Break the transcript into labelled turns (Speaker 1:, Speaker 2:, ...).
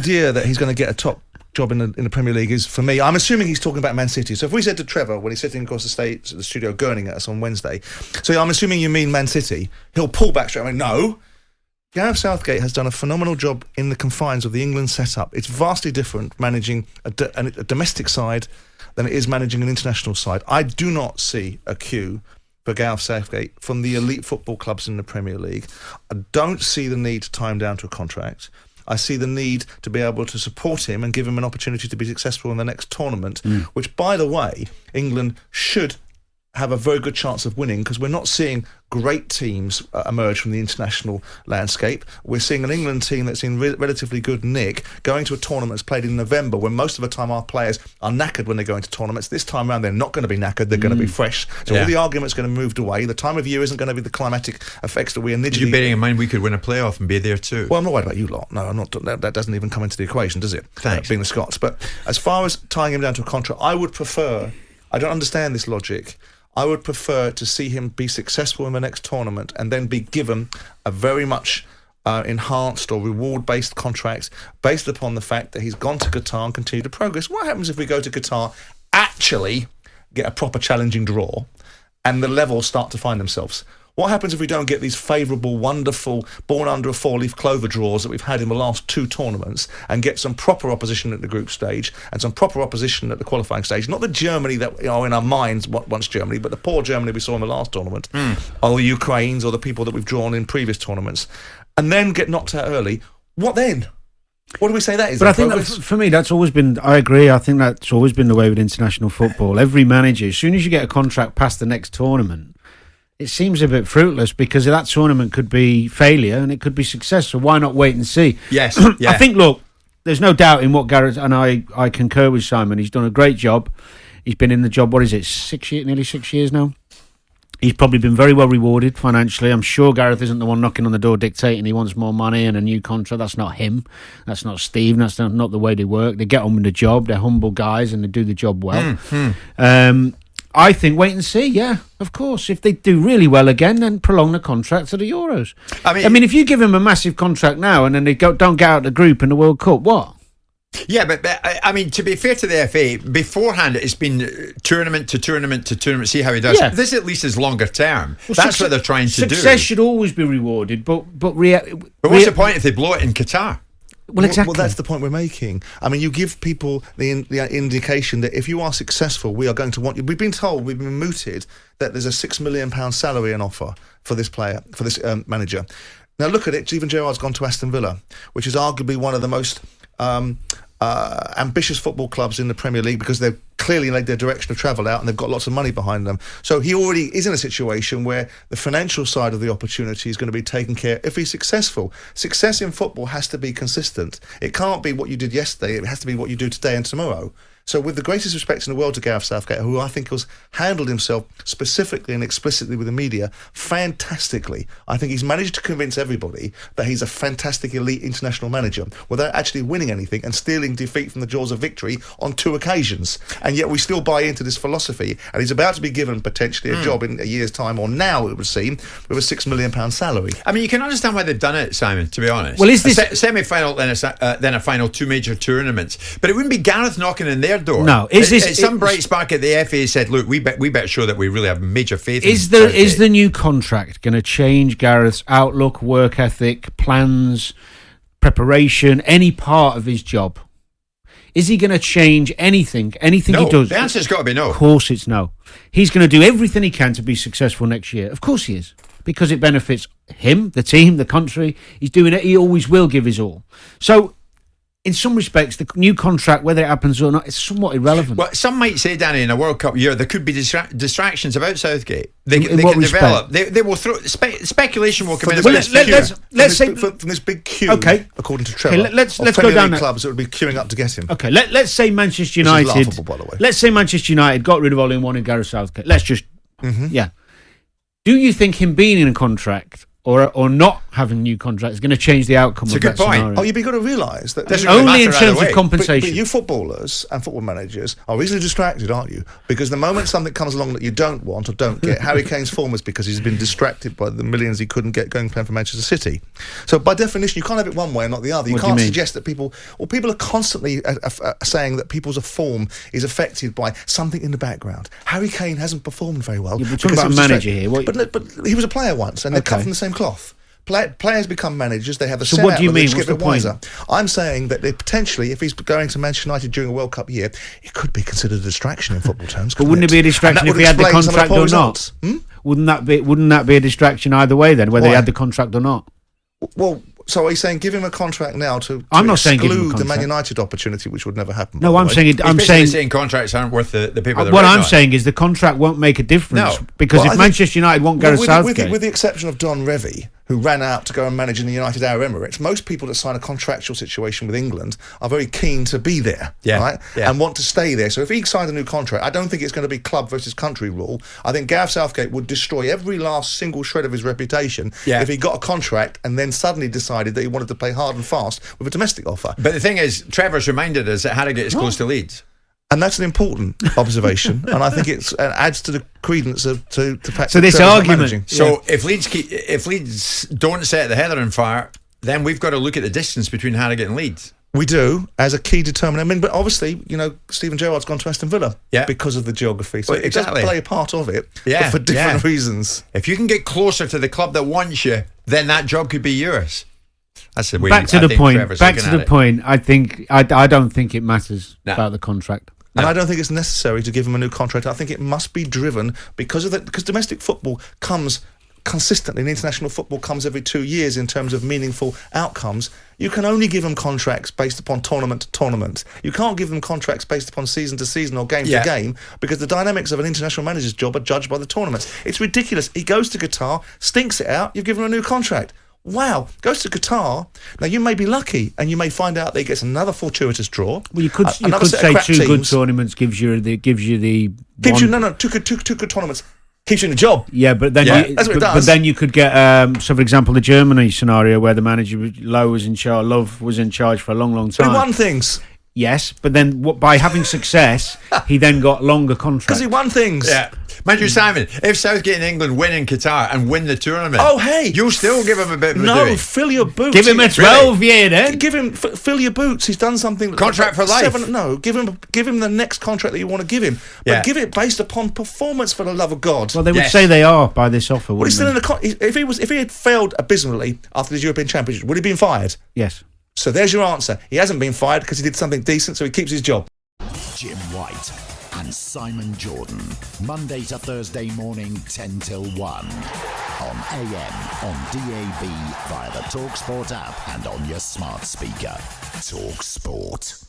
Speaker 1: idea that he's going to get a top job in the Premier League is, for me, I'm assuming he's talking about Man City. So if we said to Trevor, when he's sitting across the studio gurning at us on Wednesday, so I'm assuming you mean Man City, he'll pull back straight away. No. Gareth Southgate has done a phenomenal job in the confines of the England setup. It's vastly different managing a domestic side than it is managing an international side. I do not see a queue for Gareth Southgate from the elite football clubs in the Premier League. I don't see the need to tie him down to a contract. I see the need to be able to support him and give him an opportunity to be successful in the next tournament, which, by the way, England should have a very good chance of winning, because we're not seeing great teams emerge from the international landscape. We're seeing an England team that's in relatively good nick going to a tournament that's played in November, when most of the time our players are knackered when they go into tournaments. This time around, they're not going to be knackered, they're going to be fresh. So all the argument's going to move away. The time of year isn't going to be the climatic effects that we initially...
Speaker 2: You're bearing in mind we could win a playoff and be there too.
Speaker 1: Well, I'm not worried about you lot. No, I'm not. That doesn't even come into the equation, does it?
Speaker 2: Thanks.
Speaker 1: Being the Scots. But as far as tying him down to a contract, I would prefer... I don't understand this logic. I would prefer to see him be successful in the next tournament and then be given a very much enhanced or reward-based contract based upon the fact that he's gone to Qatar and continued to progress. What happens if we go to Qatar, actually get a proper challenging draw, and the levels start to find themselves? What happens if we don't get these favourable, wonderful, born under a four-leaf clover draws that we've had in the last two tournaments, and get some proper opposition at the group stage and some proper opposition at the qualifying stage? Not the Germany that, in our minds, once Germany, but the poor Germany we saw in the last tournament, or the Ukraines, or the people that we've drawn in previous tournaments, and then get knocked out early. What then? What do we say that is?
Speaker 3: But I think that, for me, that's always been... I agree. I think that's always been the way with international football. Every manager, as soon as you get a contract past the next tournament, it seems a bit fruitless, because that tournament could be failure and it could be success. So why not wait and see?
Speaker 2: Yes. Yeah.
Speaker 3: I think, look, there's no doubt in what Gareth, and I concur with Simon. He's done a great job. He's been in the job, nearly 6 years now. He's probably been very well rewarded financially. I'm sure Gareth isn't the one knocking on the door dictating he wants more money and a new contract. That's not him. That's not Steve. That's not the way they work. They get on with the job. They're humble guys and they do the job well. I think wait and see, yeah, of course. If they do really well again, then prolong the contract to the Euros. I mean, if you give him a massive contract now and then they don't get out of the group in the World Cup, what?
Speaker 2: Yeah, but I mean, to be fair to the FA, beforehand it's been tournament to tournament to tournament, see how he does.
Speaker 3: Yeah.
Speaker 2: This at least is longer term. Well, that's what they're trying to do.
Speaker 3: Success should always be rewarded, but
Speaker 2: what's the point if they blow it in Qatar?
Speaker 3: Well, exactly.
Speaker 1: Well, that's the point we're making. I mean, you give people the indication that if you are successful, we are going to want you. We've been told, we've been mooted that there's a £6 million salary on offer for this player, for this manager. Now look at it. Steven Gerrard's gone to Aston Villa, which is arguably one of the most ambitious football clubs in the Premier League, because they've clearly laid their direction of travel out and they've got lots of money behind them. So he already is in a situation where the financial side of the opportunity is going to be taken care of if he's successful. Success in football has to be consistent. It can't be what you did yesterday. It has to be what you do today and tomorrow. So with the greatest respect in the world to Gareth Southgate, who I think has handled himself specifically and explicitly with the media fantastically, I think he's managed to convince everybody that he's a fantastic elite international manager without actually winning anything and stealing defeat from the jaws of victory on 2 occasions. And yet we still buy into this philosophy, and he's about to be given potentially a job in a year's time, or now it would seem, with a £6 million salary.
Speaker 2: I mean, you can understand why they've done it, Simon, to be honest.
Speaker 3: Well, is this
Speaker 2: a semi-final, then a final, 2 major tournaments? But it wouldn't be Gareth knocking in their door.
Speaker 3: No,
Speaker 2: some bright spark at the FA said, "Look, we better show that we really have major faith."
Speaker 3: Is the new contract going to change Gareth's outlook, work ethic, plans, preparation, any part of his job? Is he going to change anything? Anything
Speaker 2: no,
Speaker 3: he does?
Speaker 2: The answer's got to be no.
Speaker 3: Of course, it's no. He's going to do everything he can to be successful next year. Of course, he is, because it benefits him, the team, the country. He's doing it. He always will give his all. So, in some respects, the new contract, whether it happens or not, is somewhat irrelevant.
Speaker 2: Well, some might say, Danny, in a World Cup year, there could be distractions about Southgate. They can
Speaker 3: respect?
Speaker 2: develop. They will throw... speculation will come in.
Speaker 3: Let's say...
Speaker 1: From this big queue,
Speaker 3: okay,
Speaker 1: according to Trevor,
Speaker 3: let's go down that.
Speaker 1: Clubs that would be queuing up to get him.
Speaker 3: Okay, let's say Manchester United...
Speaker 1: This is laughable, by the way.
Speaker 3: Let's say Manchester United got rid of Ollie and wanted Gareth Southgate. Let's just... Yeah. Do you think him being in a contract or not having new contracts is going to change the outcome
Speaker 2: It's
Speaker 3: of
Speaker 2: a good
Speaker 3: that
Speaker 2: point.
Speaker 3: scenario.
Speaker 1: Oh, you've got to realise that
Speaker 2: Doesn't really
Speaker 3: Only in
Speaker 2: matter either
Speaker 3: terms of
Speaker 2: way.
Speaker 3: compensation.
Speaker 1: But you footballers and football managers are easily distracted, aren't you? Because the moment something comes along that you don't want or don't get, Harry Kane's form was because he's been distracted by the millions he couldn't get going playing for Manchester City. So by definition, you can't have it one way and not the other. You
Speaker 3: What do you
Speaker 1: can't
Speaker 3: mean?
Speaker 1: suggest that people are constantly saying that people's form is affected by something in the background. Harry Kane hasn't performed very well.
Speaker 3: Yeah, we're talking
Speaker 1: because
Speaker 3: about
Speaker 1: he was
Speaker 3: a manager
Speaker 1: distracted.
Speaker 3: here.
Speaker 1: But he was a player once, and they're cut
Speaker 3: Okay.
Speaker 1: from the same cloth. Players become managers. They have the
Speaker 3: So
Speaker 1: set
Speaker 3: what do you
Speaker 1: outlook, they
Speaker 3: mean?
Speaker 1: just
Speaker 3: What's
Speaker 1: get a bit
Speaker 3: the point?
Speaker 1: wiser. I'm saying that they potentially, if he's going to Manchester United during a World Cup year, it could be considered a distraction in football terms.
Speaker 3: But wouldn't it be a distraction if he had the contract or not?
Speaker 1: Hmm?
Speaker 3: Wouldn't that be a distraction either way then, whether he
Speaker 1: Why?
Speaker 3: had the contract or not?
Speaker 1: Well, so are you saying give him a contract now to
Speaker 3: I'm not saying give him a
Speaker 1: exclude the Man
Speaker 3: contract.
Speaker 1: United opportunity, which would never happen?
Speaker 3: No,
Speaker 1: by
Speaker 3: I'm
Speaker 1: the way?
Speaker 3: saying it.
Speaker 2: He's
Speaker 3: I'm
Speaker 2: basically
Speaker 3: saying
Speaker 2: contracts aren't worth the paper they're
Speaker 3: what
Speaker 2: written
Speaker 3: I'm
Speaker 2: on.
Speaker 3: saying is the contract won't make a difference
Speaker 2: No.
Speaker 3: because
Speaker 1: Well, I
Speaker 3: if
Speaker 1: think-
Speaker 3: Manchester United want Gareth Southgate,
Speaker 1: with the exception of Don Revie, who ran out to go and manage in the United Arab Emirates, most people that sign a contractual situation with England are very keen to be there,
Speaker 2: Yeah,
Speaker 1: right?
Speaker 2: yeah.
Speaker 1: And want to stay there. So if he signed a new contract, I don't think it's going to be club versus country rule. I think Gareth Southgate would destroy every last single shred of his reputation
Speaker 2: Yeah.
Speaker 1: if he got a contract and then suddenly decided that he wanted to play hard and fast with a domestic offer.
Speaker 2: But the thing is, Trevor's reminded us that Harrogate is close to Leeds.
Speaker 1: And that's an important observation, and I think it adds to the credence of to the fact
Speaker 3: So
Speaker 1: that
Speaker 3: this
Speaker 1: Trevor's not
Speaker 3: argument-
Speaker 1: managing.
Speaker 2: So if Leeds don't set the heather on fire, then we've got to look at the distance between Harrogate and Leeds.
Speaker 1: We do, as a key determinant. I mean, but obviously, Stephen Gerrard's gone to Aston Villa because of the geography. So
Speaker 2: Well,
Speaker 1: it does
Speaker 2: exactly.
Speaker 1: play a part of it,
Speaker 2: Yeah,
Speaker 1: but for different
Speaker 2: yeah.
Speaker 1: reasons.
Speaker 2: If you can get closer to the club that wants you, then that job could be yours. That's the way.
Speaker 3: back to
Speaker 2: I
Speaker 3: the
Speaker 2: think
Speaker 3: point.
Speaker 2: Trevor's
Speaker 3: Back
Speaker 2: looking
Speaker 3: to
Speaker 2: at
Speaker 3: the
Speaker 2: it.
Speaker 3: point. I don't think it matters
Speaker 2: No.
Speaker 3: about the contract.
Speaker 1: And I don't think it's necessary to give him a new contract. I think it must be driven because domestic football comes consistently, and international football comes every 2 years in terms of meaningful outcomes. You can only give them contracts based upon tournament to tournament. You can't give them contracts based upon season to season or game to game because the dynamics of an international manager's job are judged by the tournaments. It's ridiculous. He goes to Qatar, stinks it out, you've given him a new contract. Wow, goes to Qatar. Now you may be lucky, and you may find out that he gets another fortuitous draw.
Speaker 3: Well, you could
Speaker 1: another set of
Speaker 3: say
Speaker 1: crap
Speaker 3: two good
Speaker 1: teams.
Speaker 3: tournaments gives you the
Speaker 1: Keeps you two good tournaments. Keeps you in a job.
Speaker 3: Yeah, but then
Speaker 1: that's what it
Speaker 3: but
Speaker 1: does.
Speaker 3: then you could get so for example the Germany scenario where the manager Love was in charge for a long
Speaker 1: But
Speaker 3: time.
Speaker 1: he won things
Speaker 3: Yes, but then by having success, he then got longer contracts.
Speaker 1: because he won things.
Speaker 2: Yeah. Mind you, Simon, if Southgate and England win in Qatar and win the tournament,
Speaker 1: Oh, hey.
Speaker 2: you'll still give him a bit of a
Speaker 1: No,
Speaker 2: doing.
Speaker 1: fill your boots.
Speaker 3: Give him a 12-year then.
Speaker 1: Give him fill your boots. He's done something.
Speaker 2: Contract for life.
Speaker 1: Give him the next contract that you want to give him, but
Speaker 2: Yeah.
Speaker 1: give it based upon performance. For the love of God.
Speaker 3: Well, they would
Speaker 2: Yes.
Speaker 3: say they are by this offer.
Speaker 1: Well, he's
Speaker 3: Wouldn't
Speaker 1: still
Speaker 3: they?
Speaker 1: in the if he had failed abysmally after the European Championship, would he have been fired?
Speaker 3: Yes.
Speaker 1: So there's your answer. He hasn't been fired because he did something decent, so he keeps his job.
Speaker 4: Jim White and Simon Jordan. Monday to Thursday morning, 10 till 1. On AM, on DAB, via the talkSPORT app and on your smart speaker. talkSPORT.